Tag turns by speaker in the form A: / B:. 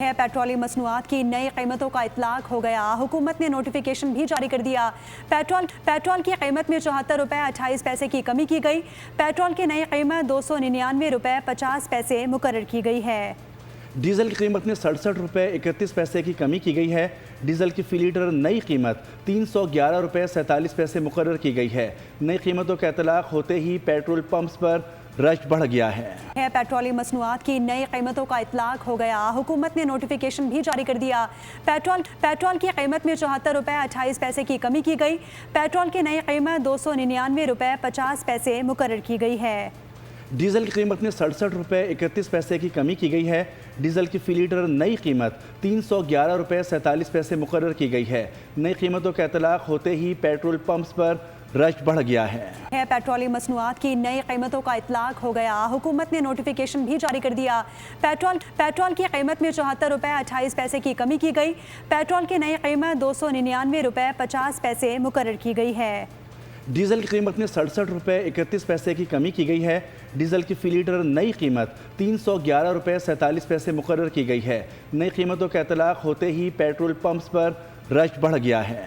A: Petroleum मसनूआत की नई कीमतों का इतलाक हो गया। हुकूमत ने नोटिफिकेशन भी जारी कर दिया। पेट्रोल की कीमत में 74 रुपये 28 पैसे की कमी की गई। पेट्रोल की नई कीमत 299 रुपये 50 पैसे मुकर्रर की गई है।
B: डीजल की कीमत में 67 रुपये 31 पैसे की कमी की गई है। डीजल की फी लीटर नई कीमत 311 रुपये 47 पैसे मुकर्रर की गई है। नई कीमतों का इतलाक होते ही पेट्रोल पंप्स पर रश बढ़ गया है।
A: पेट्रोलियम मसनूआत की नई कीमतों का इतलाक हो गया। हुकूमत ने नोटिफिकेशन भी जारी कर दिया। पेट्रोल की कीमत में 74 रुपये 28 पैसे की कमी की गई। पेट्रोल की नई कीमत 299 रुपये 50 पैसे मुकर्रर की गई है।
B: डीजल की कीमत में 67 रुपये 31 पैसे की कमी की गई है। डीजल की फी लीटर नई कीमत 311 रुपये 47 पैसे मुकर्रर की गई है। नई कीमतों का इतलाक होते ही पेट्रोल पंप्स पर रश बढ़ गया है।
A: पेट्रोलियम मसनूआत की नई कीमतों का इतलाक हो गया। हुकूमत ने नोटिफिकेशन भी जारी कर दिया। पेट्रोल की कीमत में 74 रुपये 28 पैसे की कमी की गई। पेट्रोल की नई कीमत 299 रुपये 50 पैसे मुकर्रर की गई है।
B: डीजल की कीमत में 67 रुपये 31 पैसे की कमी की गई है। डीजल की फी लीटर नई कीमत 311 रुपये 47 पैसे मुकर्रर की गई है। नई कीमतों का इतलाक होते ही पेट्रोल पंप्स पर रश बढ़ गया है।